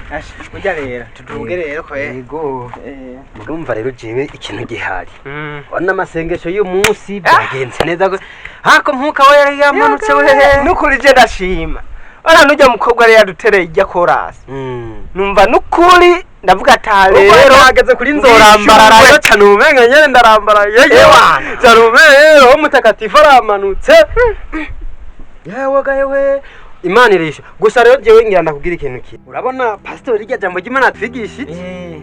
Burya rero tuduge rero ko yego murumva rero jewe ikintu gihari wana amasengesho y'umunsi byagenze neza hako mpuka we yari yamanutse we nukuri je ndashima ara nujya mukobwa rero yadutereye ijya chorus numva nukuri ndavuga ata rero hageze kuri nzorambara rero cyane umenga nyene ndarambara yeye cyane rero umutakatifu aramanutse yewe gayewe Imana irisha gusa rero jewe ngira ndakubwira ikintu ki urabona pastor irya jambo ry'Imana twigishije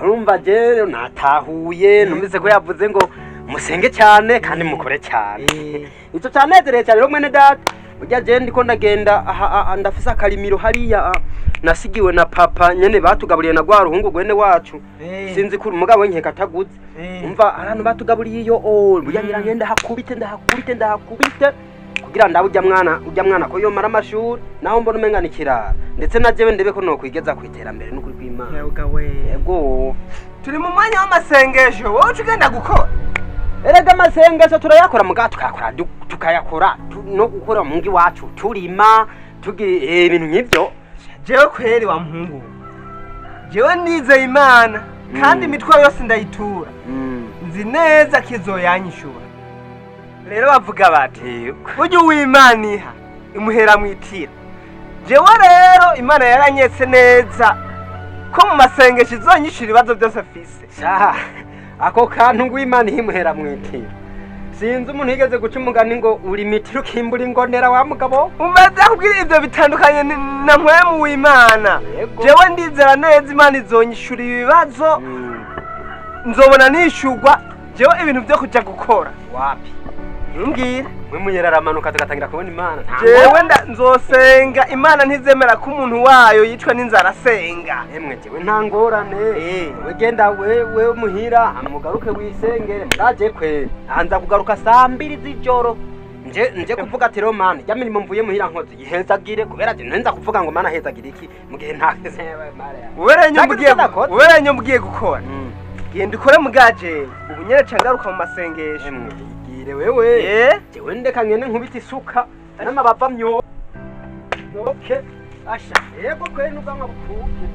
urumva je natahuye numvise ko yavuze ngo musenge cyane kandi mukore cyane icyo cyanezereye cyane rero mwene data urya je ndiko ndagenda ndafise akarimiro hariya nasigiwe na papa nyene batugaburiye na gwa ruhungu gwene wacu sinzi ko umugabo nkeka ataguze umva abantu batugaburiye iyo burya ngira ngenda ndahakubite kugira ndabu ujya mwana ko yo mara amashuri naho mbona umenga nikirara ndetse na jewe ndebe ko no kwigeza kwiterambere n'ukuri kw'Imana yego turi mu mwanya w'amasengesho wowe ugenda gukora erega amasengesho turayakora muga tukayakora no gukora mu ngi wacu turima tugira ibintu nk'ivyo jewe kweri wa mpungu jewe nizeye Imana kandi imitwaro yose ndayitura nzi neza kizoyanyishura rero bavuga bati burya uw'Imana imuhera mwitira jewe rero Imana yaranyetse neza ko mu masengesho izonyishura ibibazo byose afise ako kantu ngw'Imana imuhera mwitira sinzi umuntu yigeze guca umugani ngo uri mitiro ukimbura ingonera wa mugabo umaze kubwira ibyo bitandukanye na mpwemu w'Imana jewe ndizera neza Imana izonyishura ibibazo nzobona nishurwa jewe ibintu byo kujya gukora wapi Mbwira mwe munyeraramanuka tugatangira kubona Imana jewe nzosenga Imana ntizemera ko umuntu wayo yicwa n'inzara asenga emwe jewe nta ngorane we genda we muhira amugaruke wisengere ndaje kwe hanza kugaruka saa 2 z'ijoro nje kuvuga ati rero Mana jya mirimo mvuye muhira nkoze yihezagire kubera ati nza kuvuga ngo Mana hezagire iki mugihe ntakeze uberenye mugiye gukora genda ukore mugaje ubu nyere cangaruka mu masengesho wewe jewe ndeka ngene nkubita isuka n'amabava myo okay asha yego kwe nugamwa bukuke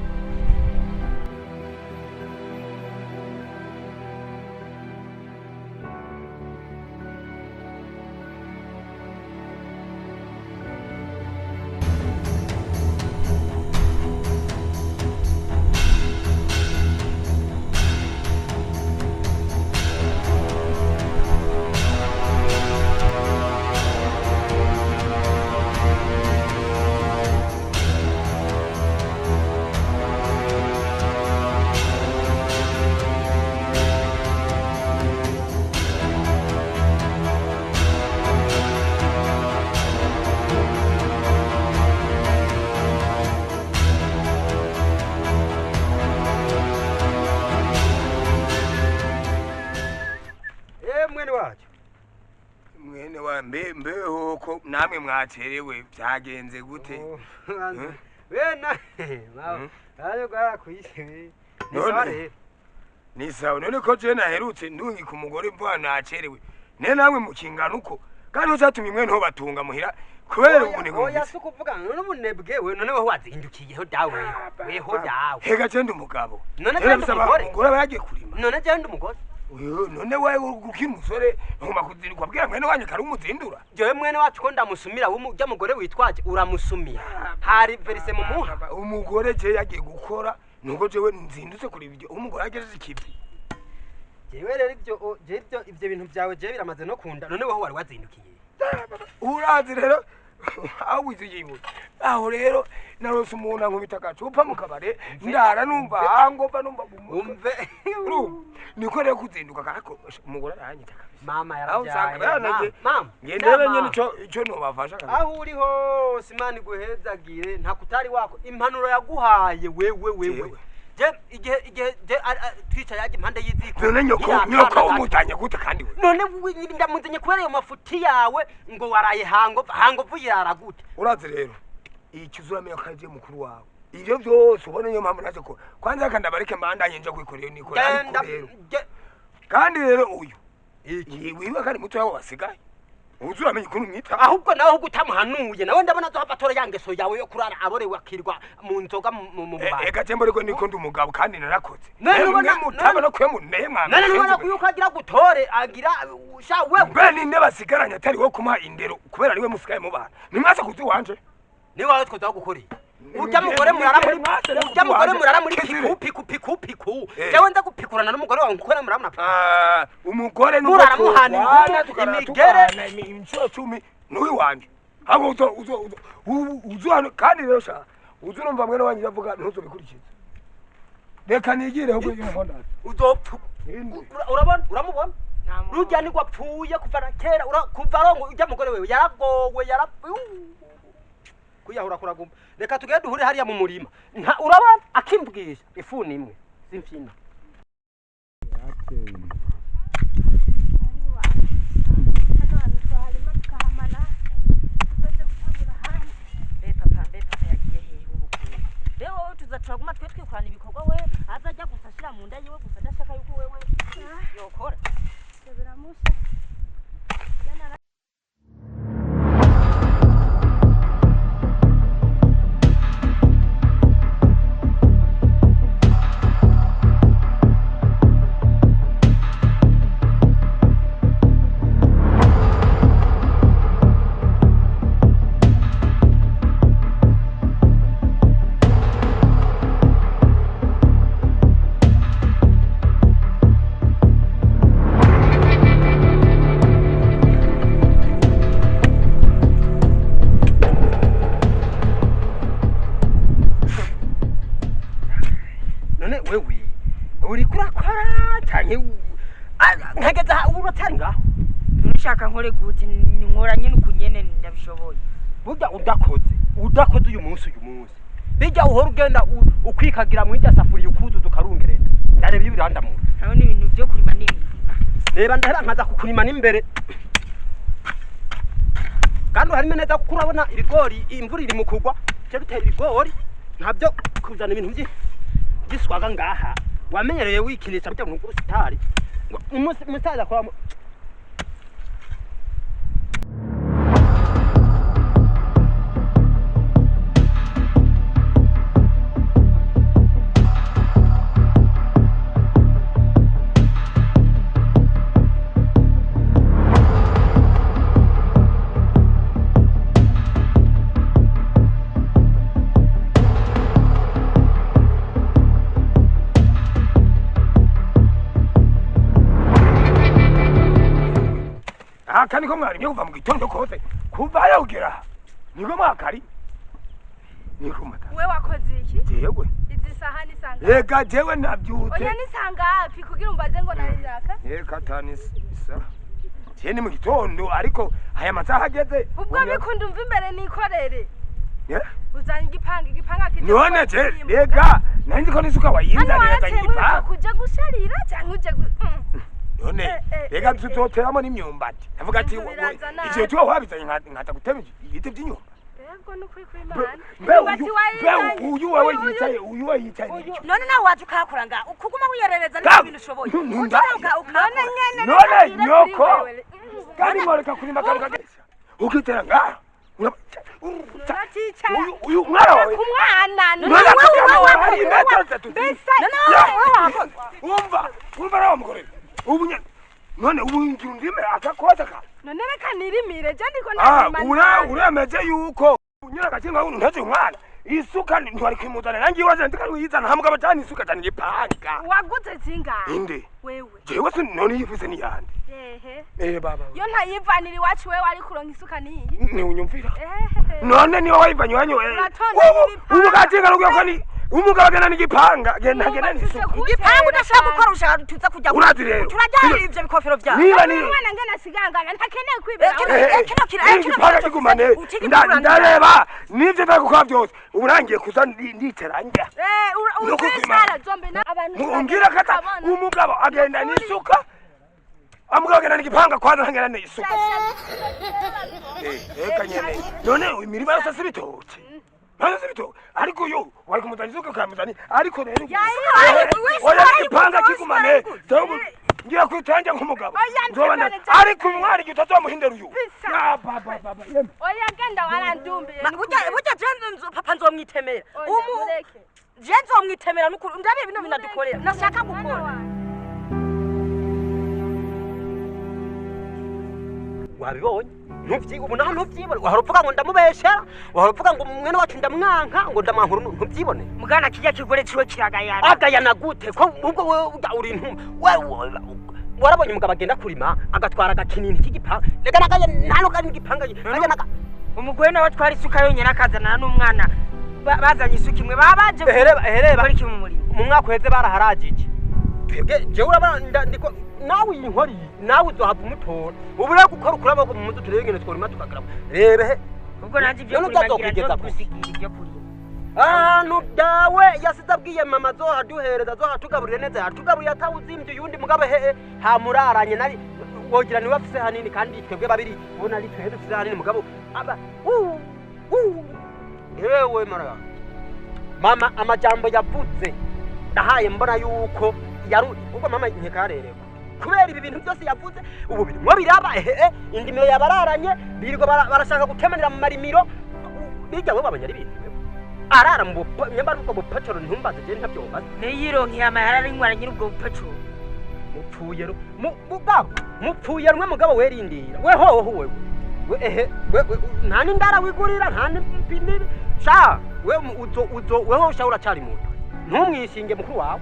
mwene wa mbeho ko namwe mwaterewe byagenze gute bena ayo gara kwishe ni sawa none ko je naherutse ndungi ku mugore mva nacerewe ne namwe mukingana uko kandi uzatumye mwe nto batunga muhira kubera ubunebwe oya sukuvuga none ubunebwe we none weho wazindukiyeho dawe weho dawe hega je ndumugabo none je ndumugore bagiye kurima none je ndumugore none wawe ukiri musore ngoma kuzinduka bwira mwene wanyu kari umuzindura jewe mwene wacu ko ndamusumira ujya mugore witwaje uramusumira hari verise mu muha umugore je yagiye gukora nuko jewe nzindutse kuri ibyo umugore agejeje ikivi jewe rero ibyo bintu byawe je biramaze no kunda none weho wari wazindukiye urazi rero aho wiziyiwe aho rero narose umuntu ankubita agacupa mu kabare ndara numva hangopa numva umve niko rero kuzinduka kako umugore aranyita kabisa mama yarabyaye mama ngendere nyene ico nobafasha kabisa aho uri hose Imana iguhezagire nta kutari wako impanuro yaguhaye wewe igihe twicaye yaje impande y'iziko none nyoko umutanya gute kandi we none ndamuzenye kubera ayo mafuti yawe ngo waraye hango vuyara gute urazi rero ikizuramenya ko aje mukuru wawe ivyo byose ubone nyo mpamvu naje ko kwanza kandabareke mbandanye nje kwikorera niko rero kandi rero uyu wiwe kandi muto yawe wasigaye uzuramenya ukuntu mwita ahubwo nawe gutamuhanuye nawe ndabona zo hapatora yangeso yawe yo kurara aborewe akirwa mu nzoga mu bana ega jembo riko niko ndi umugabo kandi narakoze none ubona mutabona ko yamuneye mwana none ubona ko agira gutore agira sha wewe bene inde basigaranye atari wo kumuha indero kubera niwe musigaye mu bana nimwaza kuzi wanje ni wawe twoza gukora ujya mugore murara muri piku jewe nza gupikurana n'umugore wawe ngukore murara umugore nuko muramuhanira imigere inshuro 10 nuwi wanje habo uzo hano kandi rero sha uzo numva mwene wanje avuga ntuzo bikurikiza reka nigire ahubwo y'umuhondo uzopfu urabona uramubona rujya ni gwapfuye kuva na kera kuva rongo ujya mugore wewe yaragowe kuyahura kuragumba reka tugende duhure hariya mu murima urabona akimbwisha ifuni imwe simfina turaguma twe twikorana ibikorwa we azajya gusashira mu nda yiwe gusa ndashaka yuko wewe yokora biramusha Nshaka nkore gute nkoranye n'ukunyene ndabishoboye burya udakoze uyu munsi bijya uhora ugenda ukwikagira mu ijya safuriya ukuzu tukarungereza ndareba ibiranda mu naho ni ibintu byo kurima n'ibintu reba ndahera nkaza kukurima n'imbere kandi harimo neza kuko urabona ibigori imvura iri mu kugwa cyo bitera ibigori ntabyo kuzana ibintu byiswaga ngaha wamenyereye wikinisha burya mu sitari umusaza kwa kandi ko mwari nyo kuva mu gitondo kose kuva yawugera niko mwakari niko mata we wakoze iki jewe izi sahani sanga rega jewe nabyutse oya ni sanga api kugira umbaze ngo nari nzaka reka tani sa cyene mu gitondo ariko aya masaha ageze ubwo bikunda umva imbere nikorere ye uzanye igipanga kije none je rega nandi ko nisuka wayinzanira zanye igipanga kuja gusharira cyangwa uje none rega tuzoteramo n'imyumbati avuga ati ivyo tuwa wabizanye nkata gutema ibiti by'inyumba yego no kuri imana uyu wawe yicaye none nawe waje ukakuranga ukuguma wiyerereza n'ibintu ushoboye none nyoko kandi mwareka kurima kandi kagesa ukitera ngaha uyu mwana wawe umva nawe mugore none ubu inzu ndime akakoza ka none reka nirimire je ndiko na uremeje yuko unyura gakinga umuntu ntaje umwana isuka ntwari kwimuzana nangi waje ndikayizana hamwe abajani isuka cyane gipanga waguze zingahe inde wewe jewe se none yifise ni yandi baba yo ntayivanira iwacu wewe ari kuronka isuka niyi ni unyumvira none niwe wayivanye wanyo ubu gakinga rugo kwani umugabo gena n'igipanga gena n'isuka igipanga udashaka gukora ushaka tuza kujya urazi rero turajya ivyo bikofero byawe niba ni umwana ngena sigangana ntakeneye kwibera igipanga kigumane ndareba nivyo ndakukora byose uburangiye kuza nditeranja urusara zombe na abantu ngira kata umugabo agenda n'isuka amugabo gena n'igipanga kwanza ngena n'isuka kanyene none imirima yose sibitoke Hazibito ariko yo wari kumutanizuka kamuzani ariko rero oya igipanga kigumane ngiye kwitanja nk'umugabo Oya, nzobana ntibaretse. ariko umwari igihe utazomuhindura uyu Bisa. Ya, baba yemwe oya genda warandumbiye burya papa nzomwitemera mureke je nzomwitemera n'ukuri ndabe bino binadukorera nashaka gukora wabibonye ubu naho ntubyibone wahora uvuga ngo ndamubeshera wahora uvuga ngo mwene wacu ndamwanka ngo ndamwankura ntubyibone mugana kijya kigore ciwe kiragayana agayana gute ko ubwo wewe uri intuma warabonye umugabo agenda kurima agatwara agakinini k'igipanga reka nagaye nano kari igipanga umugore nawe twari isuka yonyine akazana n'umwana bazanye isuka imwe babaje hereba bari kimwe muri mu mwaka uheze baraharagije twebwe jewe urabana ndiko nawe iyi nkori nawe uzohava umutora ubu rero gukora ukuri amaboko mu mutwe turebe ingene tworima tukagira rebe he ubwo nanjye ibyo kurimagira no gusigira ibyo kurima ahantu dawe yasize abwiye mama zohaduhereza zohatugaburire neza yatugaburiye atawuzimvye uyundi mugabe hehe hamuraranye nari wogira niwe afise hanini kandi twebwe babiri ubona ari twebwe dufise hanini mugabo aba ewe mara mama amajambo yavuze ndahaye mbona yuko yaru ubwo mama nkekarerewe kubera ibi bintu byose yavuze ubu birimo biraba indimiro yabararanye birirwa barashaka gutemanira mu marimiro bijya we babanya ibintu arara mu nyambara ubwo bupatoro ntumbaze je ntavyo bazi niyironkiye amahera ari ngwara nyiri ubwo bupatoro mupfuye mugabo mupfuye rumwe mugabo werindira we hoho wewe nta n'indara wigurira nta n'ipiniri sha weho ushahura cyari muto ntumwishinge mukuru wawe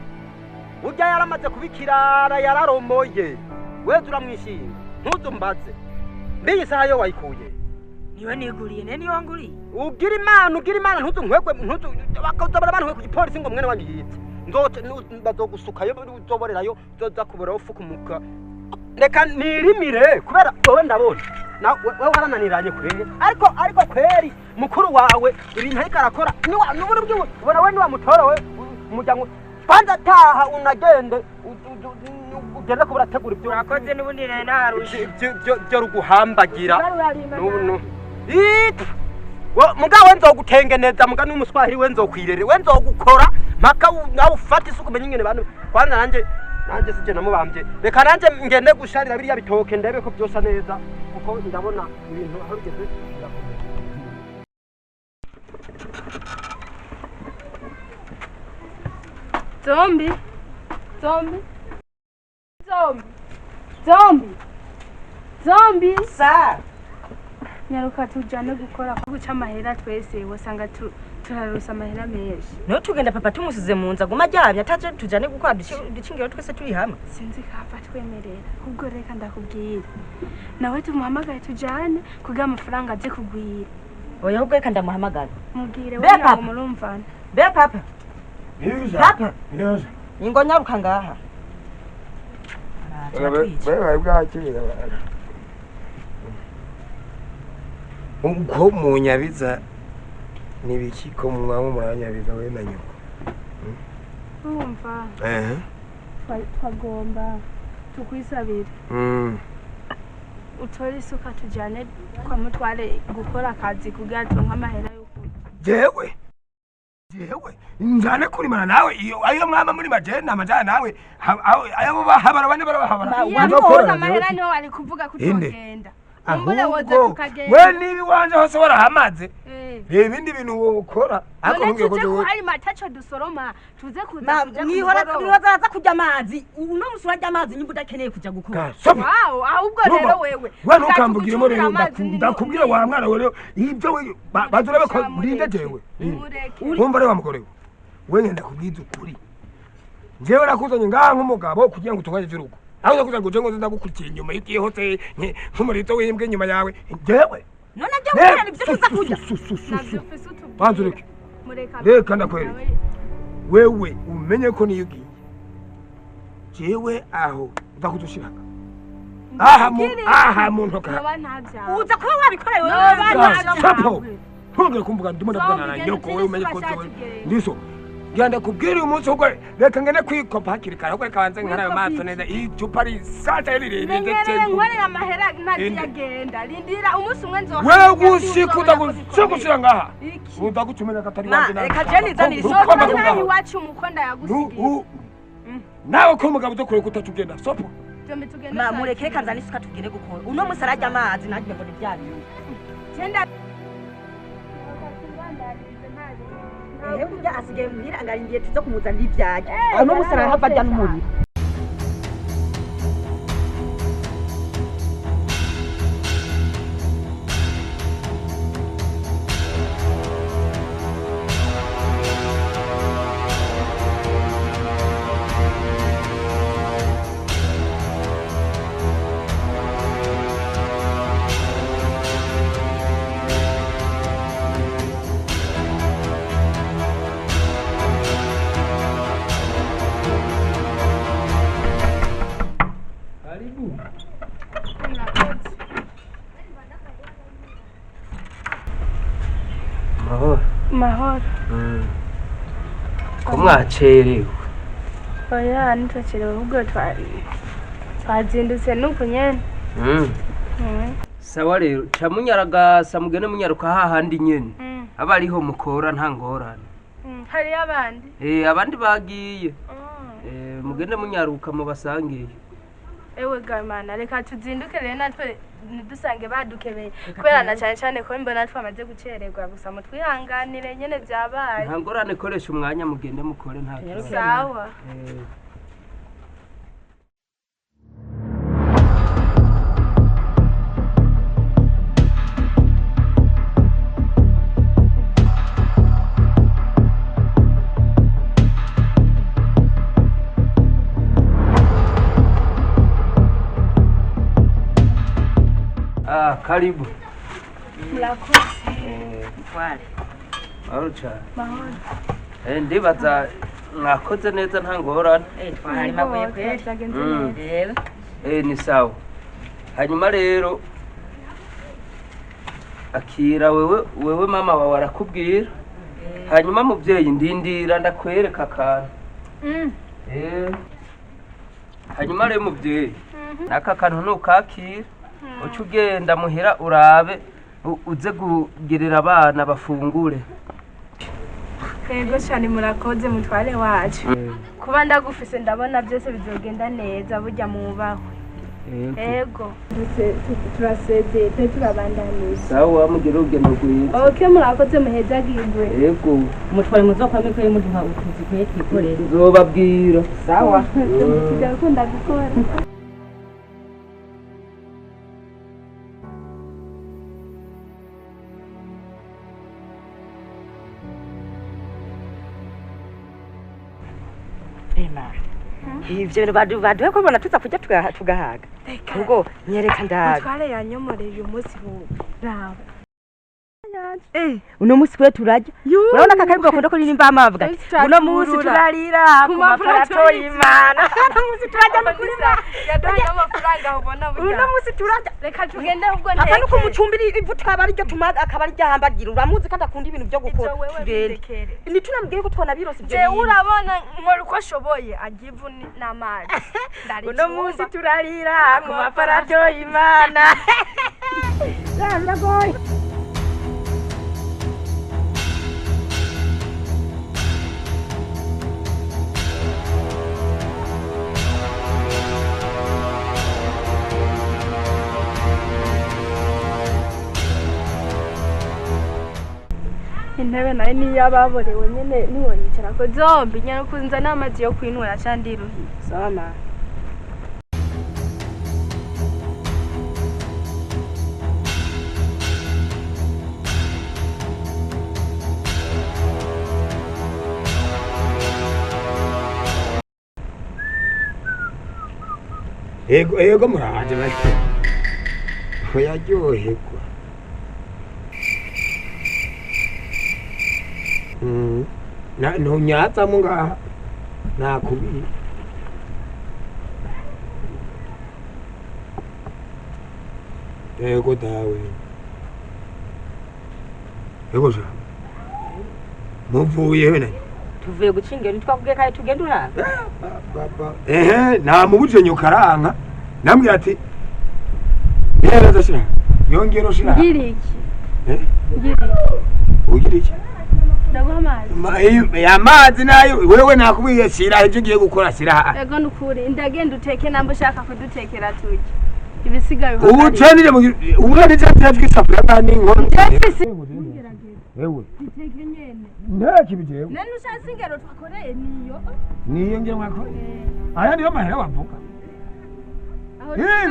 urya yaramaze kubikirara yararomoye weze uramwishinga ntuzumbaze mbiyi saha yo wayikuye niwe niguriye niyo wanguriye ugira imana ntuzunkwegwe bakazabara abantu ku gipolisi ngo mwene wanjye yitse bazogusukayo uzoborerayo uzoza kuburaho ufuka umuka reka nirimire kubera wowe ndabona wewe warananiranye kweri ariko kweri mukuru wawe ibintu ariko arakora n'uburi bwiwe ubona we niwamutora we umuryango banza taha unagende ugende kubura tegura ibyo urakoze n'ubundi rero narushe byo ruguhambagira mugawe nzogutengeneza muga n'umuswahili we nzokwirere we nzogukora mpaka nawe ufata isuku menye ingene bantu kwana nanjye sije namubambye reka nanjye ngende gusharira biriya bitoke ndebe ko byosa neza kuko ndabona ibintu aho bigeze Zombi sa nyaruka tujane gukora guca amahera twese wasanga turarusa amahera menshi no tugenda papa tumusize mu nza guma ryabye ataje tujane gukora dukingiro twese turi hamwe sinzi kafa twemerera ubwo reka ndakubwira nawe tumuhamagaye tujane kugira amafaranga aje kugwira oya ubwo reka ndamuhamagara mubwire we nawe murumvana be papa papa Yes. ingo nyaruka ngaha Bari bwakira uko munyabiza nibiki ko mwamu muranyabiza we na nyoko urumva twagomba tukwisabira utore isuka tujane kwa mutware gukora akazi kugira turonke amahera yo kurya jewe njane kurimana nawe iyo ayo mwama muri majena amajana nawe ayo bahabara bane barabahabara yabona amahera niho ari kuvuga ko tugenda umbule woza tukagenda we nibi wanje hose warahamaze ibindi bintu ukora ariko ngiye ko hari matacho dusoroma tuze kuza nihoza kujya amazi uno musi wajya amazi nyimba udakeneye kujya gukora wow ahubwo rero wewe ntukambugiremo rero ndakubwira wa mwana we rero ibyo we bazurabe ko ndinde jewe umva rero wamugore we ngenda kubwiza ukuri jewe nakuzanye ngaha nk'umugabo kugira ngo tukaje cyurugo aho nakuza ngo jengo ndagukurikiye inyuma y'igihe hose nk'umurito w'imbwe inyuma yawe jewe none ajya gukora nibyo tuza kujya banzureke reka ndakwere wewe umenye ko niyo ugiye jewe aho ndakudushiraka aha muntu ka uza kuba wabikoreye wewe ntugere kumvuga ndimo ndavugana na nyoko wewe umenye ko jewe ndiso genda kubwira uyu munsi ubwo reka ngene kwikopa hakiri kare ahubwo reka banze nkarayo maso neza icupa risata rirerire ndetse nkore amahera ntagenda rindira umunsi umwe nzo wewe gushikuda gushikushira ngaha udagucumenya katari wanje na reka je nizani isomo iwacu umukonda yagusigiye nawe ko mugabo udakwiye kutacugenda sopo Jombe tugenda. Mureke kanzani isuka tugende gukora. Uno musi arajya amazi nagiye ngo nivyabindi. Genda. Kurya asigaye muhira angarindiye tuzo kumuzanira ivyaje. Uno musi arahava ajya n'umuriro. Mahoro. Ko mwacerewe? Oya ntitwacerewe ahubwo twazindutse nuko nyene. Sawa rero ca munyaragasa mugende munyaruka hahandi nyene aba ariho mukora nta ngorane. Hari abandi? Abandi bagiye. Mugende munyaruka mubasangiye. Ewe gamana reka tuzinduke rero natwe nidusange badukebeye kubera na cyane ko mbona twamaze gucererwa gusa mutwihanganire nyene byabaye. Nta ngorane koresha umwanya mugende mukore nta kibazo. Sawa. Karibu. Murakoze. Kwale. Mahoro cyane. Mahoro. Ndibaza mwakoze neza nta ngorane. Twahari mabuye kweli. Ni sawa. Hanyuma rero akira wewe mama wawe arakubwira. Hanyuma muvyeyi ndindira ndakwereka akantu. Hanyuma rero muvyeyi naka kantu nukakira uca ugenda muhira urabe uze kugirira abana bafungure. Yego cyane murakoze mutware wacu. Kuba ndagufise ndabona byose bizogenda neza burya mubahwe. Yego. Turasezeye turabandaniza. Sawa mugire urugendo rwiza. Okay murakoze muhezagirwe. Yego. Mutware muzokwame ko muduha utuzi kwe twikorera. Nzobabwira. Sawa. Tugakunda gukora. Ivyo baduhe ko bona tuza kujya tugahaga. Ubwo nyereka ndaga. Mutware yanyomoreye uyu munsi raba. Uno musi kwe turajya. Urabona akakaribwa kondo ko nimba amavuga. Uno musi turarira ku maparato y'Imana. Musi turajya nukurira. Yadanga amafaranga ubona burya. Uno musi turajya. Reka tugende ubwo nteke. Apana ko mucumbira ivu twabari ryo tumaga akabari ryahambagira. Uramuzi kandi akunda ibintu byo gukora. Tugende. Ni tunambwiye ko twana birose byo. Je urabona nkora uko ashoboye agivu n'amazi. Uno musi turarira ku maparato y'Imana. Ndagoye. Intebe nayo niyo ababorewe nyene niwonyicara ko zombi nyene kunza n'amazi yo kwinwera kandi ruhi. Sama. Ego muraje bake. Oyaryoherwa. Ntunyatsa mu ngaha nakubiri. Ego dawe. Ego ja. Muvuye he nani? Tuvuye gucinga ntitwakubwiye kandi tugenda uranga. Namubuje nyukaranka nambwira ati nera dashira yongero shira Ngiriki. Ugiriki ndaguha amazi amazi nayo wewe nakubwiye shira icyo ugiye gukora shira ego nukuri ndagenda uteke namba ushaka kudutekera turye ibisigaye ubu cyane ubu ni cyane twisafura kandi inkono wewe iteke nyene ndaki bijewe nene ushaka ingero twakoreye niyo ngiye mwakore aya niyo mahera wavuga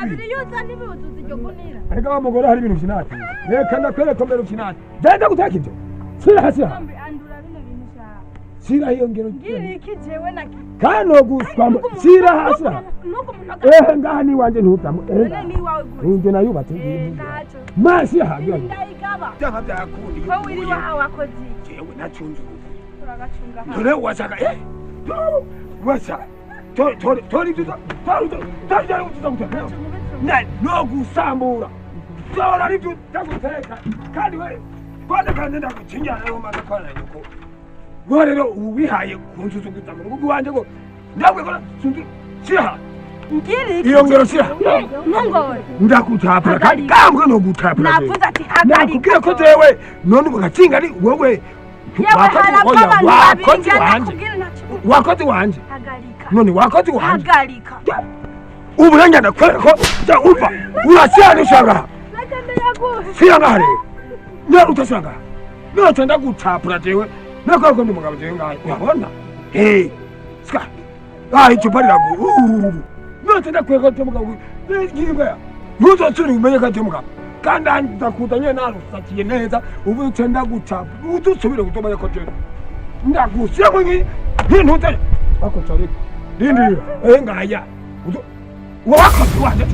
abiri yuza n'ibibutuzi ryo kunira ariko abamugore hari ibintu kinati reka ndakwereka mbere kinati genda guteka ibyo sira hasi andura bino bintu shaka sira hiyo ngero ngiri iki jewe na kano guswa sira hasi ngani wanje ntutamu ni wawe gute nje nayubatse ndacho masi hagira ndayigaba cyangwa byakundi ko wiri wawe wakoze jewe nacunze turagacunga ha dore wasaka wasa tori no gusambura dora ribyo ndaguteka kandi we kwanda kandi ndagucinyana yo maze kwana yuko ngo rero ubihaye kunzuza gutama ngo wanje ngo ndabwe ko siha ngiri iyo ngero siha ntungore ndakutapura kandi kambwe no gutapura navuze ati hagarika nakubwira ko jewe none ugacinga ari wowe wakoze wanje none wakoze wanje hagarika uburanya ndakwera ko ja umva urashyana ushaka siya ngare ne utashaka ne tenda gutapura jewe nako ko ndumugabo jewe ngaye urabona ska icupa riragu ne tenda kweka ko mugabo ngiribwa nuzo tsuri umenye ka mugabo kandi ndakutanye narusakiye neza ubu tenda gutapura udusubire gutomanya ko jewe ndagusiya mwenye ntuze ako cyari rindira ngaya wakoze wanje